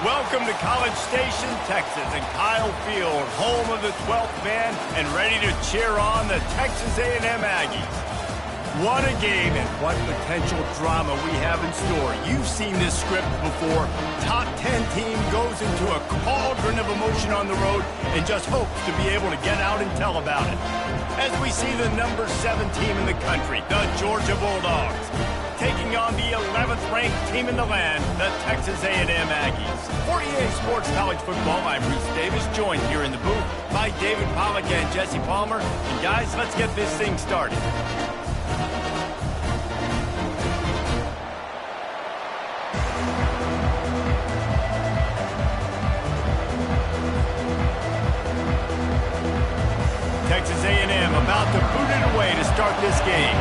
Welcome to College Station, Texas, and Kyle Field, home of the 12th man, and ready to cheer on the Texas A&M Aggies. What a game and what potential drama we have in store. You've seen this script before. Top 10 team goes into a cauldron of emotion on the road and just hopes to be able to get out and tell about it. As we see the number 7 team in the country, the Georgia Bulldogs, taking on the 11th-ranked team in the land, the Texas A&M Aggies. For EA Sports College Football, I'm Bruce Davis, joined here in the booth by David Pollack and Jesse Palmer. And guys, let's get this thing started. Texas A&M about to boot it away to start this game.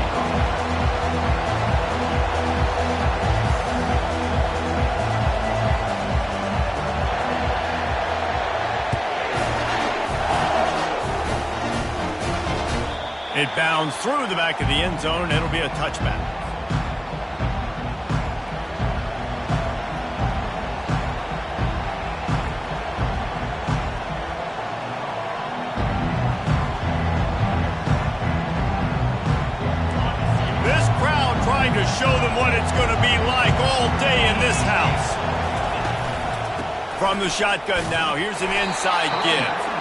It bounds through the back of the end zone, and it'll be a touchback. This crowd trying to show them what it's going to be like all day in this house. From the shotgun now, here's an inside give.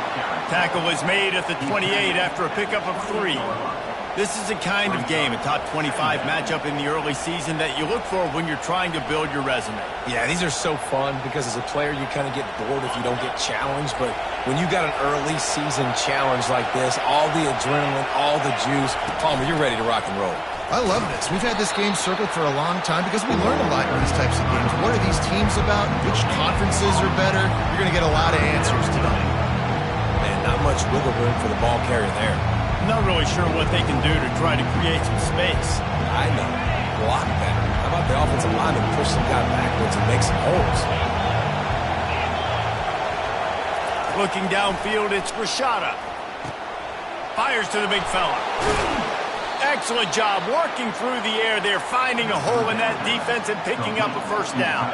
Tackle is made at the 28 after a pickup of 3. This is the kind of game, a top 25 matchup in the early season that you look for when you're trying to build your resume. Yeah, these are so fun because as a player you kind of get bored if you don't get challenged, but when you got an early season challenge like this, all the adrenaline, all the juice, Palmer, you're ready to rock and roll. I love this. We've had this game circled for a long time because we learn a lot in these types of games. What are these teams about? Which conferences are better? You're going to get a lot of answers tonight. Not much wiggle room for the ball carrier there. Not really sure what they can do to try to create some space. I know. Block better. How about the offensive lineman push some guy backwards and make some holes? Looking downfield, it's Rashada. Fires to the big fella. Excellent job working through the air there, finding a hole in that defense and picking up a first down.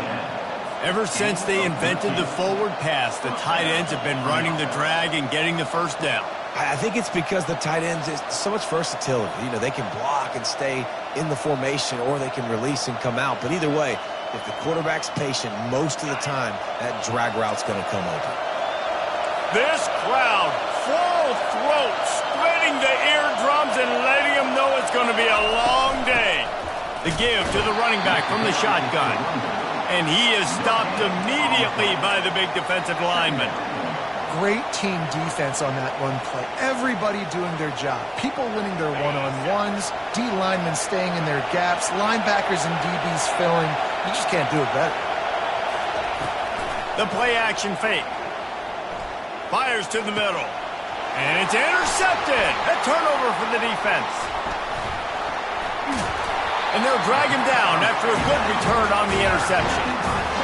Ever since they invented the forward pass, the tight ends have been running the drag and getting the first down. I think it's because the tight ends is so much versatility. You know, they can block and stay in the formation, or they can release and come out. But either way, if the quarterback's patient most of the time, that drag route's going to come open. This crowd, full throat, spreading the eardrums and letting them know it's going to be a long day. The give to the running back from the shotgun. And he is stopped immediately by the big defensive lineman. Great team defense on that run play. Everybody doing their job. People winning their one-on-ones, D linemen staying in their gaps, linebackers and DBs filling. You just can't do it better. The play action fake. Fires to the middle. And it's intercepted. A turnover for the defense. And they'll drag him down after a good return on the interception.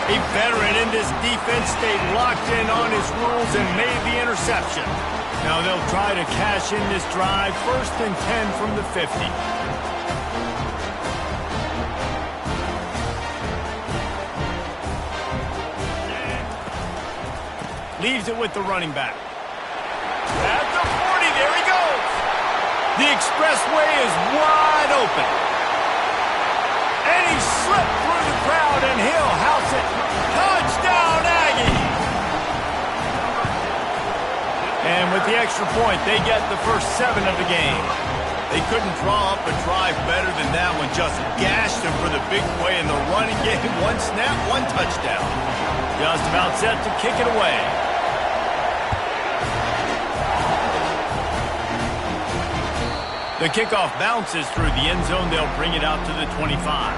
A veteran in this defense stayed locked in on his rules and made the interception. Now they'll try to cash in this drive, 1st and 10 from the 50. Leaves it with the running back. At the 40, there he goes. The expressway is wide open. And he slipped through the crowd, and he'll house it. Touchdown, Aggies! And with the extra point, they get the first 7 of the game. They couldn't draw up a drive better than that one. Just gashed him for the big play in the running game. 1 snap, 1 touchdown. Just about set to kick it away. The kickoff bounces through the end zone. They'll bring it out to the 25.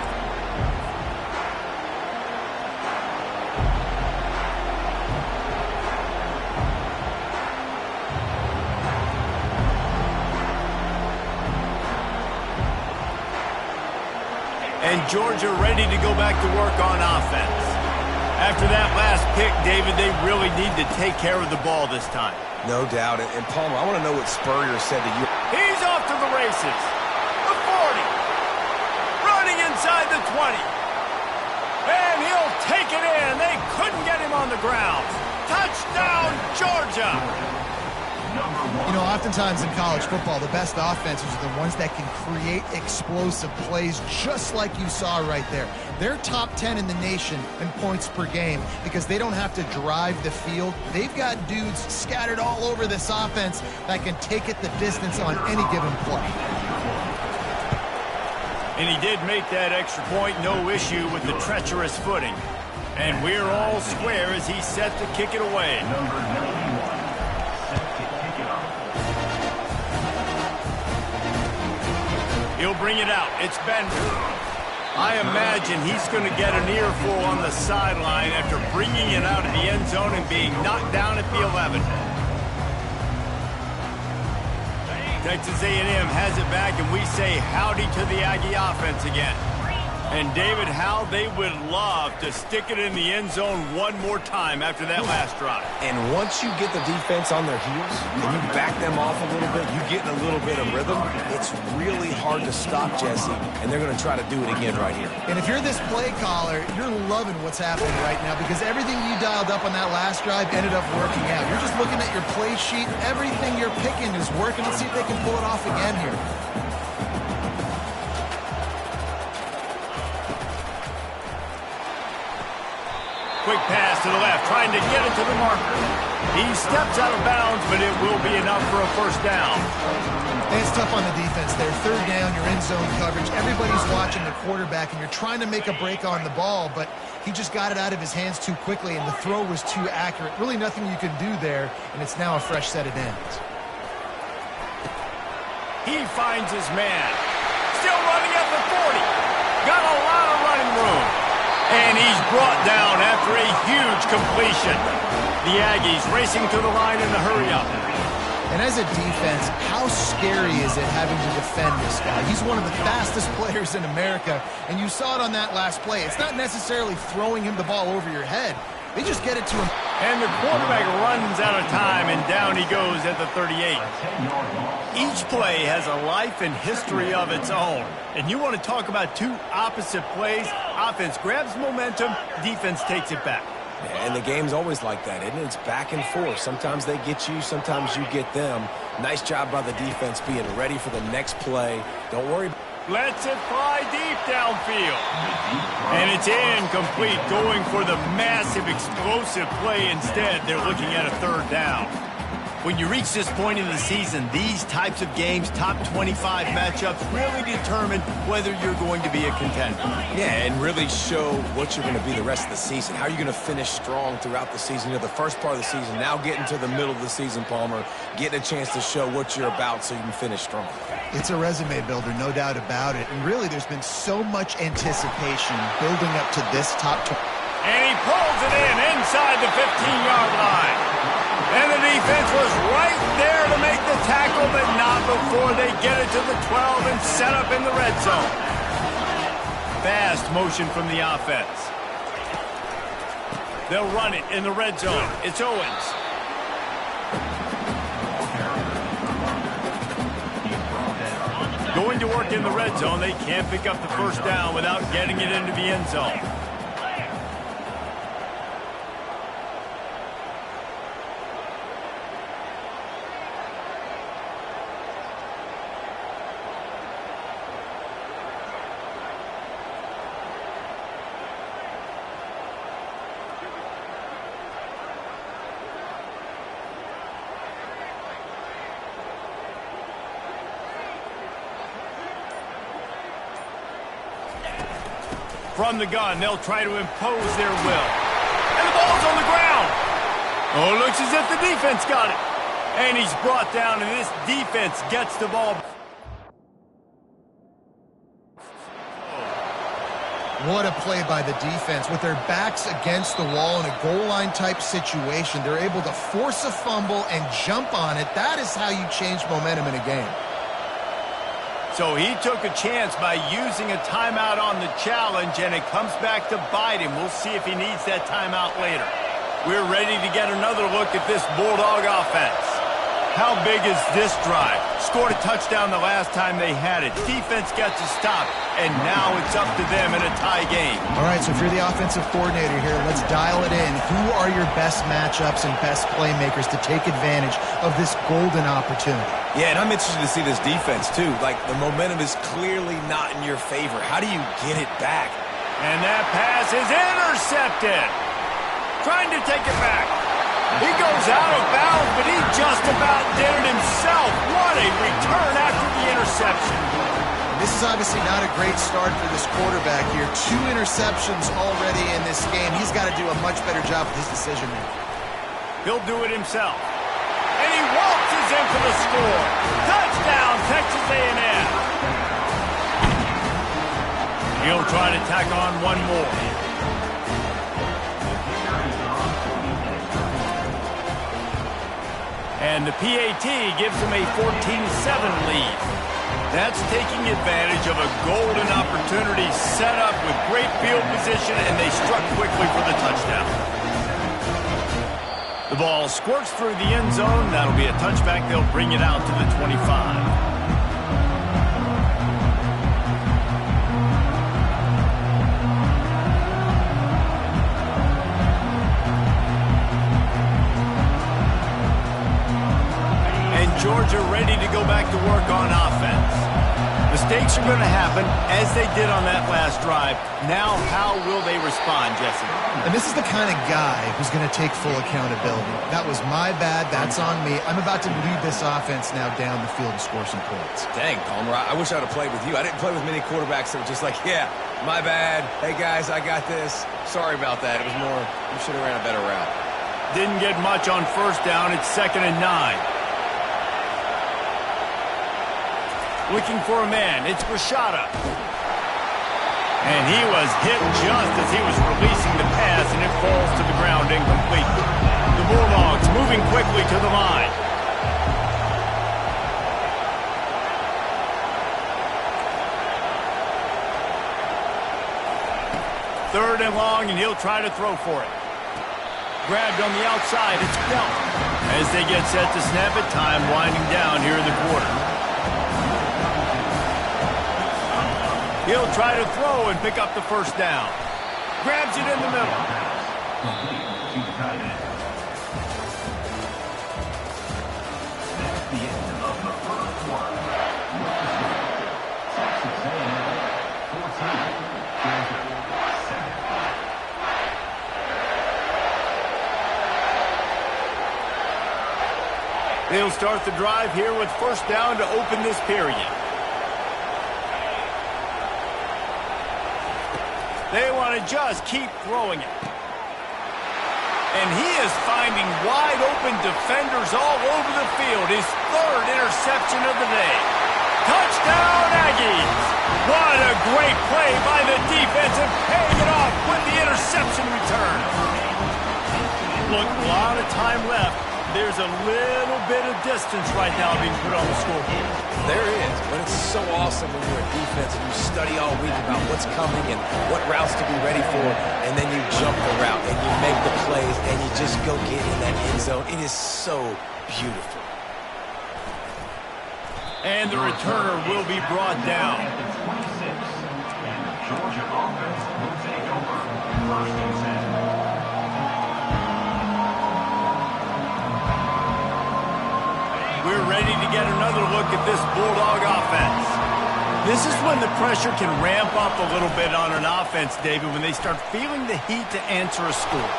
And Georgia ready to go back to work on offense. After that last pick, David, they really need to take care of the ball this time. No doubt. And Palmer, I want to know what Spurrier said to you. He's off to the races. The 40. Running inside the 20. And he'll take it in. They couldn't get him on the ground. Touchdown, Georgia! You know, oftentimes in college football, the best offenses are the ones that can create explosive plays just like you saw right there. They're top 10 in the nation in points per game because they don't have to drive the field. They've got dudes scattered all over this offense that can take it the distance on any given play. And he did make that extra point, no issue with the treacherous footing. And we're all square as he's set to kick it away. He'll bring it out. It's Bender. I imagine he's going to get an earful on the sideline after bringing it out of the end zone and being knocked down at the 11. Texas A&M has it back, and we say howdy to the Aggie offense again. And David, how they would love to stick it in the end zone one more time after that last drive. And once you get the defense on their heels and you back them off a little bit, you get in a little bit of rhythm, it's really hard to stop, Jesse, and they're going to try to do it again right here. And if you're this play caller, you're loving what's happening right now because everything you dialed up on that last drive ended up working out. You're just looking at your play sheet. Everything you're picking is working. Let's see if they can pull it off again here. Quick pass to the left, trying to get it to the marker. He steps out of bounds, but it will be enough for a first down. And it's tough on the defense there. Third down, you're in zone coverage. Everybody's watching the quarterback, and you're trying to make a break on the ball, but he just got it out of his hands too quickly, and the throw was too accurate. Really nothing you can do there, and it's now a fresh set of downs. He finds his man. Still running at the 40. Got a lot of running room. And he's brought down after a huge completion. The Aggies racing to the line in the hurry-up. And as a defense, how scary is it having to defend this guy? He's one of the fastest players in America, and you saw it on that last play. It's not necessarily throwing him the ball over your head. They just get it to him. And the quarterback runs out of time, and down he goes at the 38. Each play has a life and history of its own. And you want to talk about two opposite plays. Offense grabs momentum, defense takes it back. And the game's always like that, isn't it? It's back and forth. Sometimes they get you, sometimes you get them. Nice job by the defense being ready for the next play. Don't worry. Lets it fly deep downfield. And it's incomplete, going for the massive explosive play instead. They're looking at a third down. When you reach this point in the season, these types of games, top 25 matchups, really determine whether you're going to be a contender. Yeah, and really show what you're going to be the rest of the season. How are you going to finish strong throughout the season? You know, the first part of the season, now getting to the middle of the season, Palmer, getting a chance to show what you're about so you can finish strong. It's a resume builder, no doubt about it. And really, there's been so much anticipation building up to this top 20. And he pulls it in inside the 15-yard line. And the defense was right there to make the tackle, but not before they get it to the 12 and set up in the red zone. Fast motion from the offense. They'll run it in the red zone. It's Owens. Going to work in the red zone. They can't pick up the first down without getting it into the end zone. From the gun, they'll try to impose their will. And the ball's on the ground. Oh, it looks as if the defense got it. And he's brought down, and this defense gets the ball. What a play by the defense. With their backs against the wall in a goal line type situation, they're able to force a fumble and jump on it. That is how you change momentum in a game. So he took a chance by using a timeout on the challenge, and it comes back to bite him. We'll see if he needs that timeout later. We're ready to get another look at this Bulldog offense. How big is this drive? Scored a touchdown the last time they had it. Defense gets a stop, and now it's up to them in a tie game. All right, so if you're the offensive coordinator here, let's dial it in. Who are your best matchups and best playmakers to take advantage of this golden opportunity? Yeah, and I'm interested to see this defense, too. Like, the momentum is clearly not in your favor. How do you get it back? And that pass is intercepted. Trying to take it back. He goes out of bounds, but he just about did it himself. What a return after the interception. This is obviously not a great start for this quarterback here. 2 interceptions already in this game. He's got to do a much better job with his decision-making. He'll do it himself. And he waltzes in for the score. Touchdown, Texas A&M. He'll try to tack on one more. And the PAT gives him a 14-7 lead. That's taking advantage of a golden opportunity set up with great field position, and they struck quickly for the touchdown. The ball squirts through the end zone. That'll be a touchback. They'll bring it out to the 25. Georgia ready to go back to work on offense. Mistakes are going to happen, as they did on that last drive. Now, how will they respond, Jesse? And this is the kind of guy who's going to take full accountability. That was my bad. That's on me. I'm about to lead this offense now down the field and score some points. Dang, Palmer, I wish I would have played with you. I didn't play with many quarterbacks that were just like, yeah, my bad. Hey, guys, I got this. Sorry about that. It was more, we should have ran a better route. Didn't get much on first down. It's 2nd and 9. Looking for a man. It's Rashada. And he was hit just as he was releasing the pass, and it falls to the ground incomplete. The Bulldogs moving quickly to the line. Third and long, and he'll try to throw for it. Grabbed on the outside. It's Bell. As they get set to snap it, time winding down here in the quarter. He'll try to throw and pick up the first down. Grabs it in the middle. They'll start the drive here with first down to open this period. They want to just keep throwing it. And he is finding wide open defenders all over the field. His 3rd interception of the day. Touchdown, Aggies! What a great play by the defense and paying it off with the interception return. Look, a lot of time left. There's a little bit of distance right now being put on the scoreboard. There is, but it's so awesome when you're a defense and you study all week about what's coming and what routes to be ready for, and then you jump the route and you make the plays and you just go get in that end zone. It is so beautiful. And the returner will be brought down. Georgia offense will take over. 1st and 10. We're ready to get another look at this Bulldog offense. This is when the pressure can ramp up a little bit on an offense, David, when they start feeling the heat to answer a score.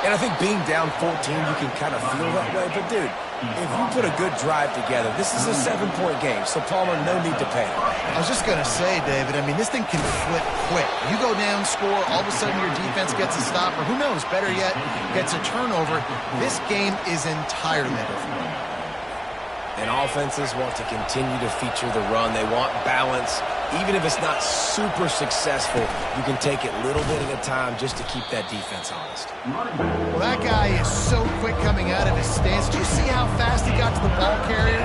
And I think being down 14, you can kind of feel that way. But, dude, if you put a good drive together, this is a 7-point game. So, Palmer, no need to panic. I was just going to say, David, I mean, this thing can flip quick. You go down, score, all of a sudden your defense gets a stop, or who knows, better yet, gets a turnover. This game is entirely different. And offenses want to continue to feature the run. They want balance. Even if it's not super successful, you can take it little bit at a time just to keep that defense honest. Well, that guy is so quick coming out of his stance. Do you see how fast he got to the ball carrier?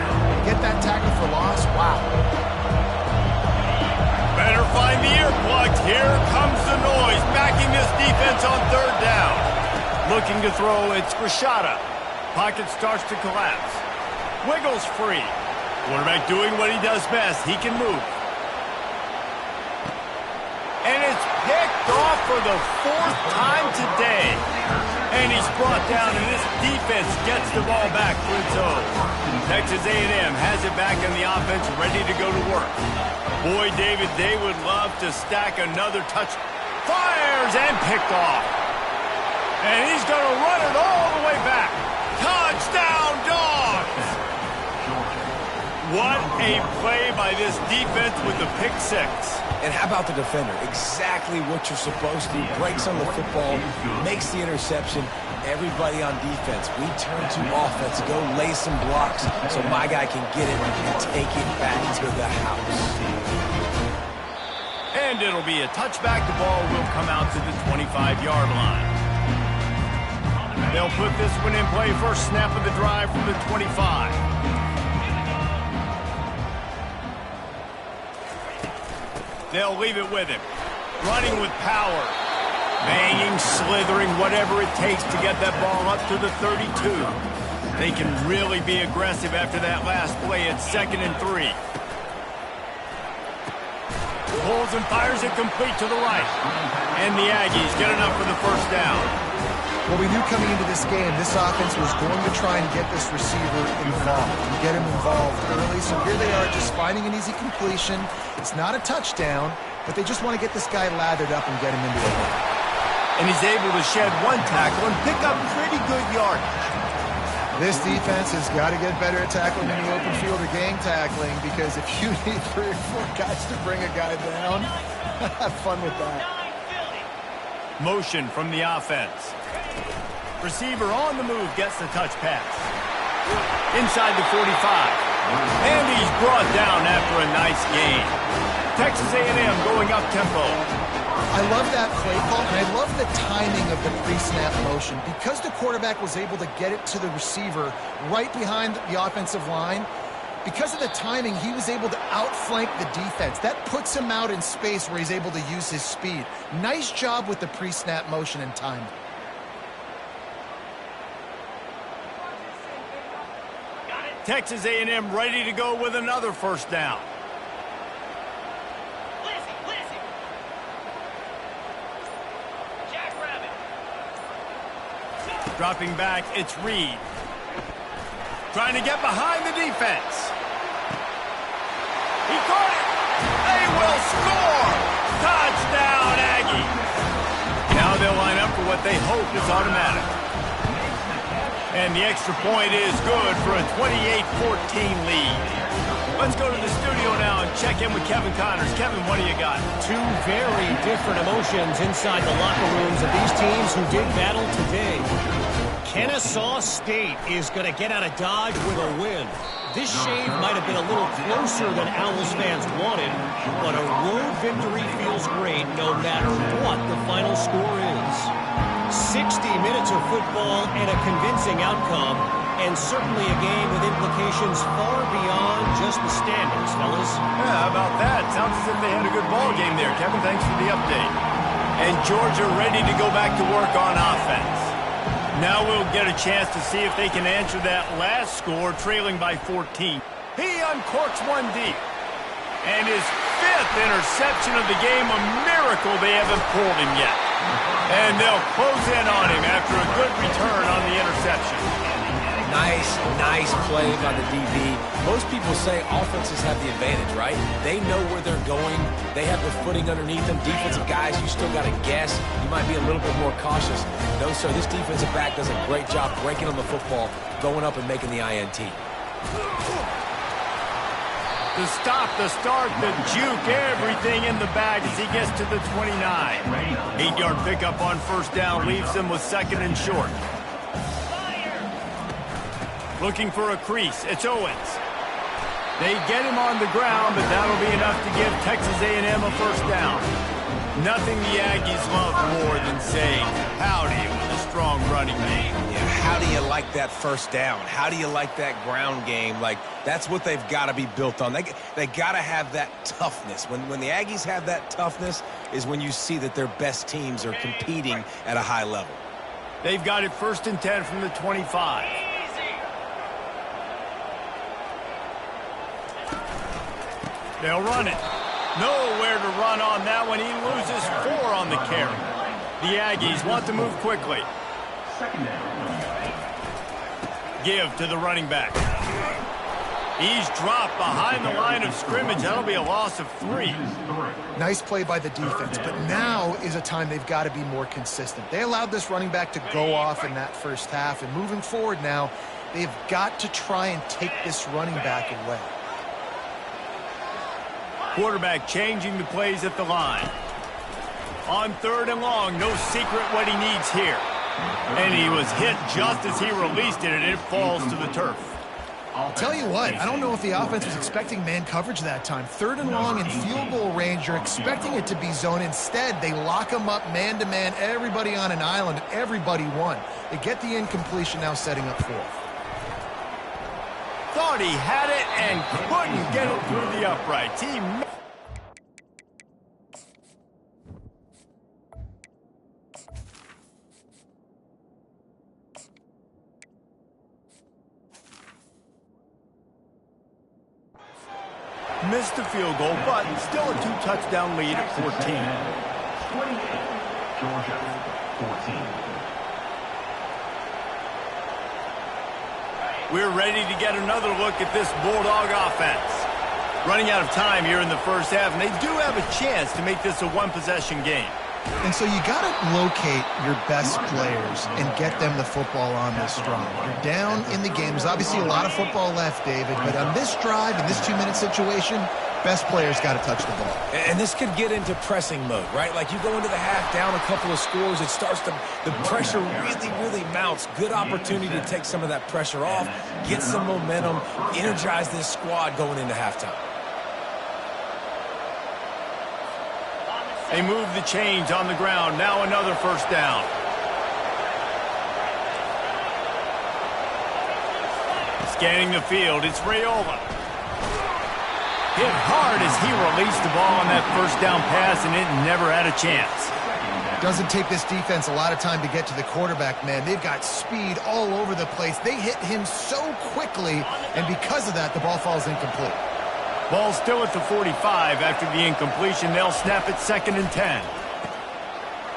Get that tackle for loss? Wow. Better find the earplugs. Here comes the noise, backing this defense on 3rd down. Looking to throw, it's Rashada. Pocket starts to collapse. Wiggles free. Quarterback doing what he does best. He can move. And it's picked off for the 4th time today. And he's brought down, and this defense gets the ball back for its own. Texas A&M has it back in the offense, ready to go to work. Boy, David, they would love to stack another touch. Fires and picked off. And he's going to run it all the way back. Touchdown, Dogs! What a play by this defense with the pick 6. And how about the defender? Exactly what you're supposed to. Breaks on the football, makes the interception. Everybody on defense, we turn to offense. Go lay some blocks so my guy can get it and take it back to the house. And it'll be a touchback. The ball will come out to the 25-yard line. They'll put this one in play. First snap of the drive from the 25. They'll leave it with him. Running with power. Banging, slithering, whatever it takes to get that ball up to the 32. They can really be aggressive after that last play at 2nd and 3. Pulls and fires it complete to the right. And the Aggies get enough for the first down. Well, we knew coming into this game, this offense was going to try and get this receiver involved and get him involved early. So here they are just finding an easy completion. It's not a touchdown, but they just want to get this guy lathered up and get him into the game. And he's able to shed one tackle and pick up pretty good yardage. This defense has got to get better at tackling in the open field or gang tackling, because if you need 3 or 4 guys to bring a guy down, have fun with that. Motion from the offense. Receiver on the move gets the touch pass. Inside the 45. And he's brought down after a nice gain. Texas A&M going up tempo. I love that play call, and I love the timing of the pre-snap motion. Because the quarterback was able to get it to the receiver right behind the offensive line, because of the timing, he was able to outflank the defense. That puts him out in space where he's able to use his speed. Nice job with the pre-snap motion and timing. Texas A&M ready to go with another first down. Dropping back, it's Reed. Trying to get behind the defense. He caught it. They will score. Touchdown, Aggie. Now they'll line up for what they hope is automatic. And the extra point is good for a 28-14 lead. Let's go to the studio now and check in with Kevin Connors. Kevin, what do you got? 2 very different emotions inside the locker rooms of these teams who did battle today. Kennesaw State is going to get out of Dodge with a win. This shave might have been a little closer than Owls fans wanted, but a road victory feels great no matter what the final score is. 60 minutes of football and a convincing outcome, and certainly a game with implications far beyond just the standings, fellas. Yeah, how about that? Sounds as if they had a good ball game there. Kevin, thanks for the update. And Georgia ready to go back to work on offense. Now we'll get a chance to see if they can answer that last score, trailing by 14. He uncorks one deep. And his 5th interception of the game, a miracle they haven't pulled him yet. And they'll close in on him after a good return on the interception. Nice play by the DB. Most people say offenses have the advantage, right? They know where they're going. They have the footing underneath them. Defensive guys, you still got to guess. You might be a little bit more cautious. No, sir, this defensive back does a great job breaking on the football, going up and making the INT. The stop, the start, the juke, everything in the bag as he gets to the 29. 8-yard pickup on first down leaves him with 2nd and short. Looking for a crease, it's Owens. They get him on the ground, but that'll be enough to give Texas A&M a first down. Nothing the Aggies love more than saying howdy with a strong running game. Yeah, how do you like that first down? How do you like that ground game? Like, that's what they've got to be built on. They got to have that toughness. When the Aggies have that toughness is when you see that their best teams are competing at a high level. They've got it 1st and 10 from the 25. They'll run it. Nowhere to run on that one. He loses 4 on the carry. The Aggies want to move quickly. Give to the running back. He's dropped behind the line of scrimmage. That'll be a loss of 3. Nice play by the defense, but now is a time they've got to be more consistent. They allowed this running back to go off in that first half, and moving forward now, they've got to try and take this running back away. Quarterback changing the plays at the line. On 3rd and long, no secret what he needs here. And he was hit just as he released it, and it falls to the turf. I'll tell you what, I don't know if the offense was expecting man coverage that time. 3rd and long in field goal range, you're expecting it to be zone. Instead, they lock them up man-to-man, everybody on an island, everybody won. They get the incompletion, now setting up 4th. Thought he had it and couldn't get it through the uprights. Missed the field goal, but still a 2-touchdown lead at 14. 28, Georgia, 14. We're ready to get another look at this Bulldog offense. Running out of time here in the first half, and they do have a chance to make this a 1-possession game. And so you got to locate your best players and get them the football on this drive. You're down in the game. There's obviously a lot of football left, David, but on this drive, in this 2-minute situation, best players got to touch the ball. And this could get into pressing mode, right? Like you go into the half down a couple of scores, it starts to, the pressure really mounts. Good opportunity to take some of that pressure off, get some momentum, energize this squad going into halftime. They move the chains on the ground. Now another first down. Scanning the field, it's Raiola. Hit hard as he released the ball on that first down pass, and it never had a chance. Doesn't take this defense a lot of time to get to the quarterback, man. They've got speed all over the place. They hit him so quickly, and because of that, the ball falls incomplete. Ball still at the 45 after the incompletion. They'll snap it 2nd and 10.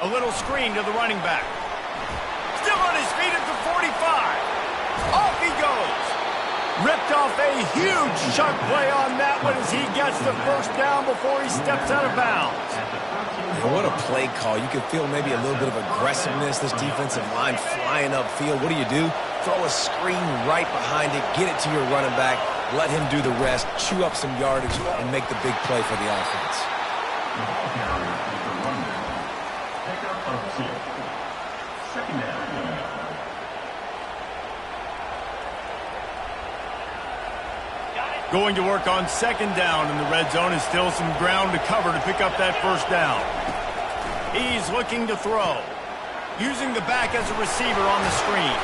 A little screen to the running back. Still on his feet at the 45. Off he goes. Ripped off a huge chunk play on that one as he gets the first down before he steps out of bounds. And what a play call. You can feel maybe a little bit of aggressiveness, this defensive line flying upfield. What do? Throw a screen right behind it, get it to your running back, let him do the rest, chew up some yardage, and make the big play for the offense. Going to work on 2nd down in the red zone, is still some ground to cover to pick up that first down. He's looking to throw, using the back as a receiver on the screen.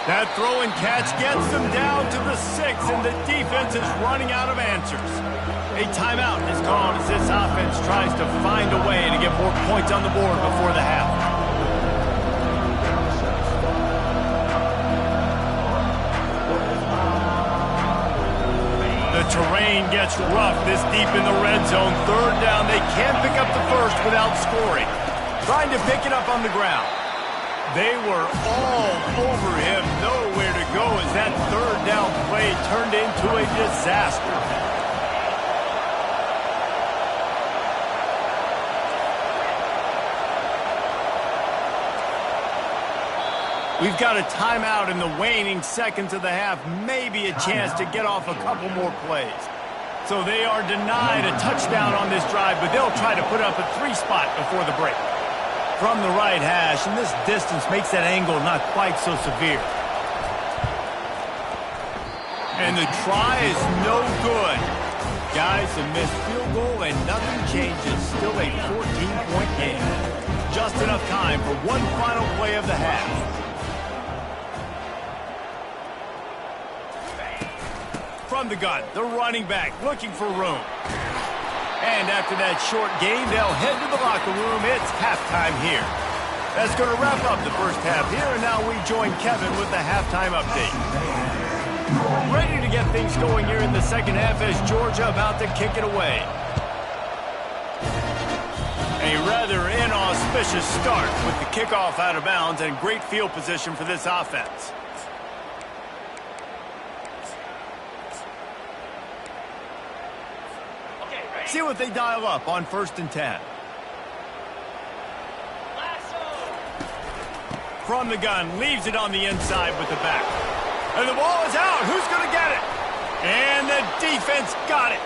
That throw and catch gets them down to the 6, and the defense is running out of answers. A timeout is called as this offense tries to find a way to get more points on the board before the half. The terrain gets rough this deep in the red zone. 3rd down, they can't pick up the first without scoring. Trying to pick it up on the ground. They were all over him, nowhere to go as that 3rd down play turned into a disaster. We've got a timeout in the waning seconds of the half, maybe a chance to get off a couple more plays. So they are denied a touchdown on this drive, but they'll try to put up a 3 spot before the break. From the right hash, and this distance makes that angle not quite so severe. And the try is no good. Guys, a missed field goal and nothing changes. Still a 14-point game. Just enough time for one final play of the half. From the gun, the running back looking for room. And after that short game, they'll head to the locker room. It's halftime here. That's going to wrap up the first half here, and now we join Kevin with the halftime update. Ready to get things going here in the second half as Georgia about to kick it away. A rather inauspicious start with the kickoff out of bounds and great field position for this offense. See what they dial up on 1st and 10. From the gun, leaves it on the inside with the back. And the ball is out. Who's going to get it? And the defense got it.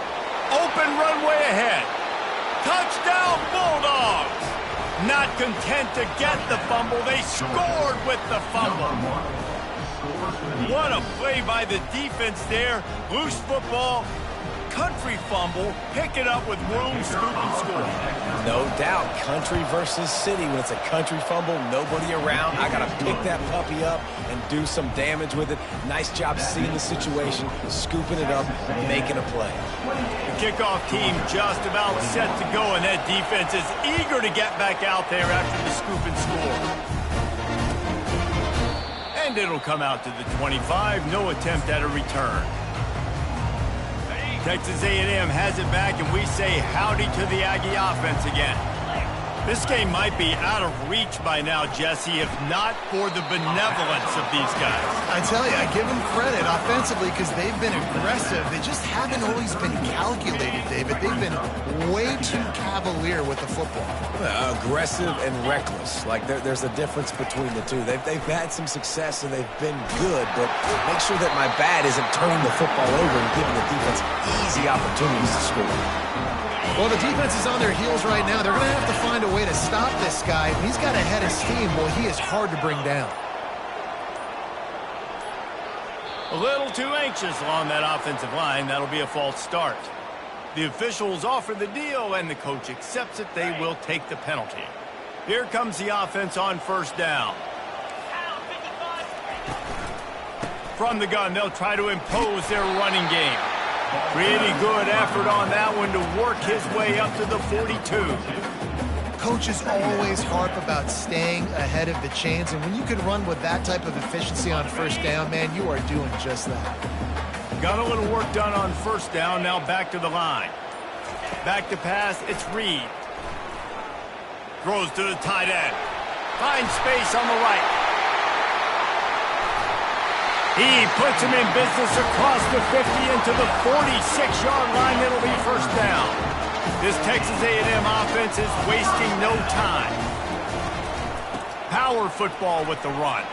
Open runway ahead. Touchdown, Bulldogs! Not content to get the fumble, they scored with the fumble. What a play by the defense there. Loose football. Country fumble, pick it up with room, scoop, and score. No doubt, country versus city. When it's a country fumble, nobody around. I got to pick that puppy up and do some damage with it. Nice job seeing the situation, scooping it up, making a play. The kickoff team just about set to go, and that defense is eager to get back out there after the scoop and score. And it'll come out to the 25. No attempt at a return. Texas A&M has it back, and we say howdy to the Aggie offense again. This game might be out of reach by now, Jesse, if not for the benevolence of these guys. I tell you, I give them credit offensively because they've been aggressive. They just haven't always been calculated, David. They've been way too cavalier with the football. Aggressive and reckless. Like, there's a difference between the two. They've had some success, and they've been good, but make sure that my bat isn't turning the football over and giving the defense easy opportunities to score. Well, the defense is on their heels right now. They're going to have to find a way to stop this guy. He's got a head of steam. Boy, he is hard to bring down. A little too anxious along that offensive line. That'll be a false start. The officials offer the deal, and the coach accepts it. They will take the penalty. Here comes the offense on 1st down. From the gun, they'll try to impose their running game. Pretty good effort on that one to work his way up to the 42. Coaches always harp about staying ahead of the chains, and when you can run with that type of efficiency on 1st down, man, you are doing just that. Got a little work done on 1st down, now back to the line. Back to pass, it's Reed. Throws to the tight end. Finds space on the right. He puts him in business across the 50 into the 46-yard line. It'll be 1st down. This Texas A&M offense is wasting no time. Power football with the run.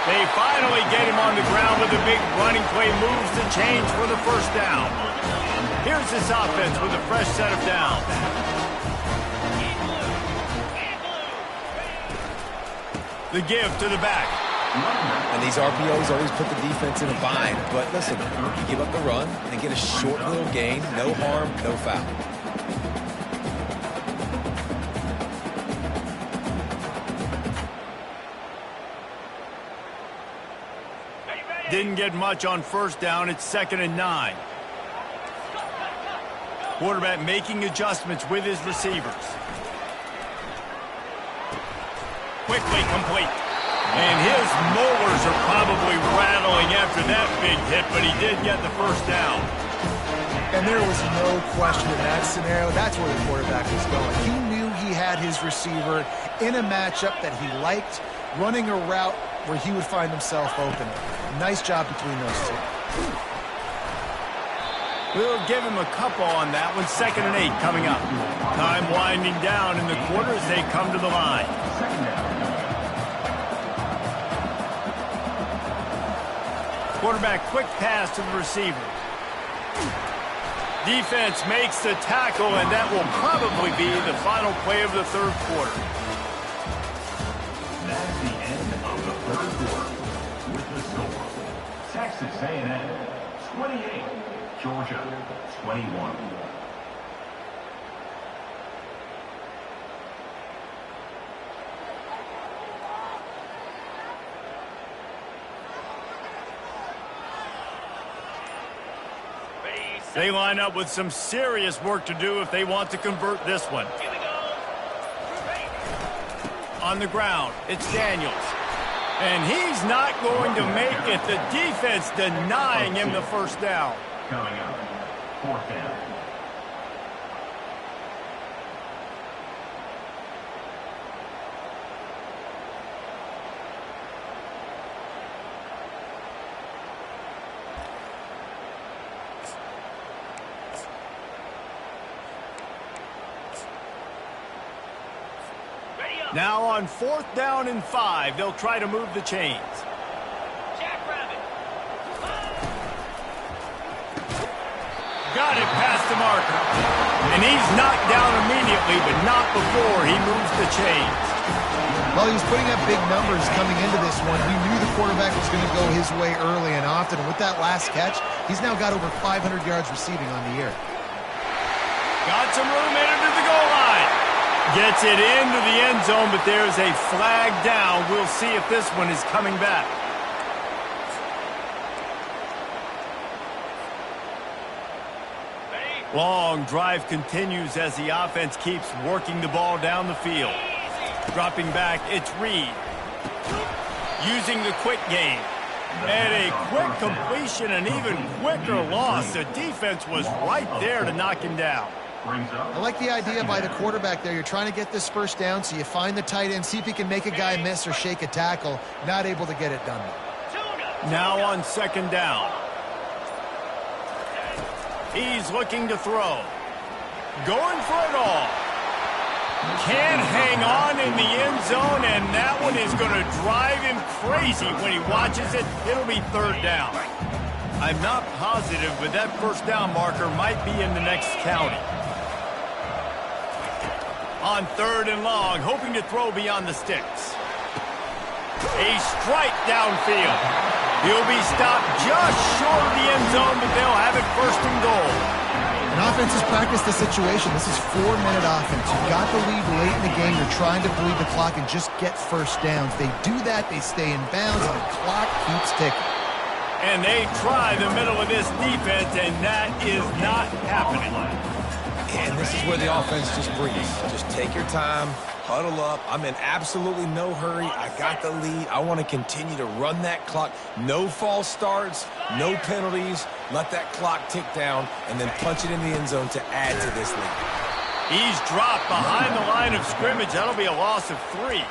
They finally get him on the ground with a big running play. Moves the change for the 1st down. Here's this offense with a fresh set of downs. The give to the back. And these RPOs always put the defense in a bind. But listen, you give up the run and get a short little gain. No harm, no foul. Didn't get much on 1st down. It's 2nd and 9. Quarterback making adjustments with his receivers. Quickly complete. And his molars are probably rattling after that big hit, but he did get the 1st down. And there was no question in that scenario. That's where the quarterback was going. He knew he had his receiver in a matchup that he liked, running a route where he would find himself open. Nice job between those two. We'll give him a couple on that one. 2nd and 8 coming up. Time winding down in the quarter as they come to the line. Quarterback, quick pass to the receiver. Defense makes the tackle, and that will probably be the final play of the 3rd quarter. That's the end of the 3rd quarter. With the score, Texas A&M 28, Georgia 21. They line up with some serious work to do if they want to convert this one. On the ground, it's Daniels. And he's not going to make it. The defense denying him the first down. Coming up, 4th down. Now on 4th down and 5, they'll try to move the chains. Got it past the marker. And he's knocked down immediately, but not before he moves the chains. Well, he was putting up big numbers coming into this one. He knew the quarterback was going to go his way early and often. And with that last catch, he's now got over 500 yards receiving on the year. Got some room in to the goal line. Gets it into the end zone, but there's a flag down. We'll see if this one is coming back. Long drive continues as the offense keeps working the ball down the field. Dropping back, it's Reed. Using the quick game. And a quick completion, an even quicker loss. The defense was right there to knock him down. I like the idea by the quarterback there. You're trying to get this first down, so you find the tight end, see if he can make a guy miss or shake a tackle. Not able to get it done. Now on 2nd down. He's looking to throw. Going for it all. Can't hang on in the end zone, and that one is going to drive him crazy when he watches it. It'll be 3rd down. I'm not positive, but that first down marker might be in the next county. On 3rd and long, hoping to throw beyond the sticks. A strike downfield. He'll be stopped just short of the end zone, but they'll have it 1st and goal. An offense has practiced the situation. This is 4-minute offense. You got the lead late in the game. You're trying to bleed the clock and just get first downs. They do that, they stay in bounds, and the clock keeps ticking. And they try the middle of this defense, and that is not happening. And this is where the offense just breathes. Just take your time, huddle up. I'm in absolutely no hurry. I got the lead. I want to continue to run that clock. No false starts, no penalties. Let that clock tick down, and then punch it in the end zone to add to this lead. He's dropped behind the line of scrimmage. That'll be a loss of 3.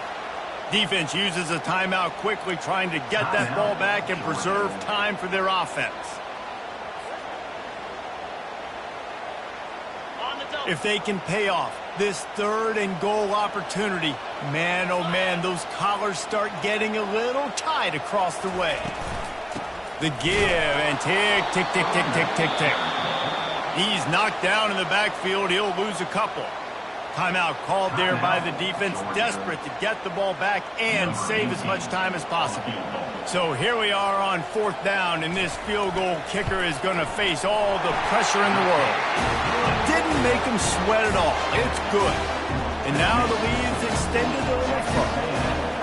Defense uses a timeout quickly, trying to get that ball back and preserve time for their offense. If they can pay off this 3rd and goal opportunity, man, oh man, those collars start getting a little tight across the way. The give and tick, tick, tick, tick, tick, tick, tick. He's knocked down in the backfield. He'll lose a couple. Timeout called there by the defense, desperate to get the ball back and save as much time as possible. So here we are on 4th down, and this field goal kicker is going to face all the pressure in the world. Didn't make him sweat at all. It's good. And now the lead's extended a little further.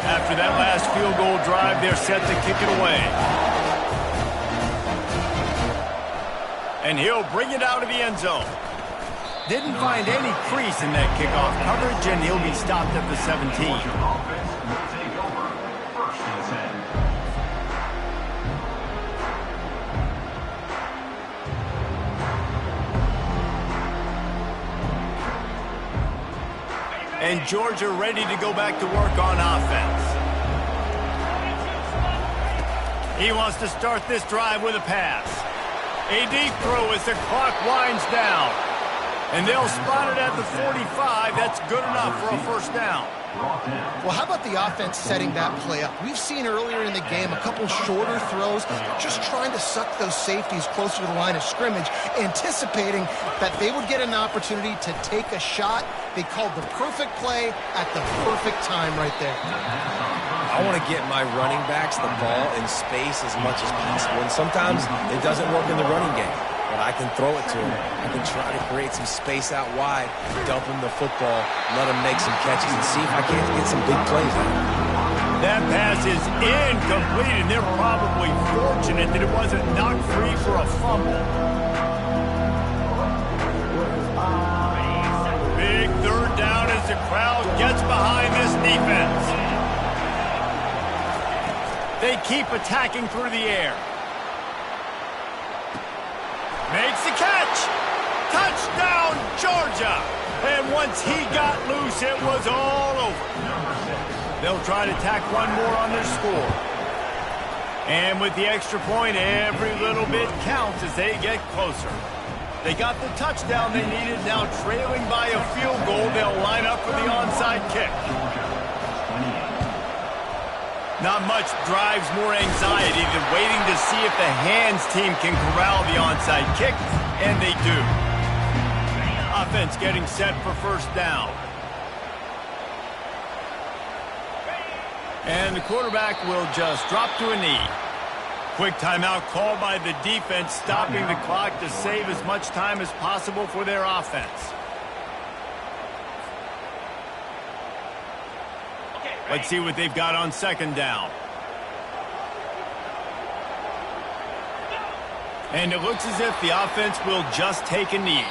After that last field goal drive, they're set to kick it away. And he'll bring it out of the end zone. Didn't find any crease in that kickoff coverage, and he'll be stopped at the 17. And Georgia ready to go back to work on offense. He wants to start this drive with a pass. A deep throw as the clock winds down. And they'll spot it at the 45. That's good enough for a first down. Well, how about the offense setting that play up? We've seen earlier in the game a couple shorter throws, just trying to suck those safeties closer to the line of scrimmage, anticipating that they would get an opportunity to take a shot. They called the perfect play at the perfect time right there. I want to get my running backs the ball in space as much as possible. And sometimes it doesn't work in the running game. But I can throw it to him. I can try to create some space out wide, dump him the football, let him make some catches, and see if I can't get some big plays out of him. That pass is incomplete, and they're probably fortunate that it wasn't knocked free for a fumble. Big 3rd down as the crowd gets behind this defense. They keep attacking through the air. Makes the catch. Touchdown, Georgia. And once he got loose, it was all over. They'll try to tack one more on their score. And with the extra point, every little bit counts as they get closer. They got the touchdown they needed. Now trailing by a field goal, they'll line up for the onside kick. Not much drives more anxiety than waiting to see if the hands team can corral the onside kick, and they do. Offense getting set for first down. And the quarterback will just drop to a knee. Quick timeout called by the defense, stopping the clock to save as much time as possible for their offense. Let's see what they've got on second down. And it looks as if the offense will just take a knee.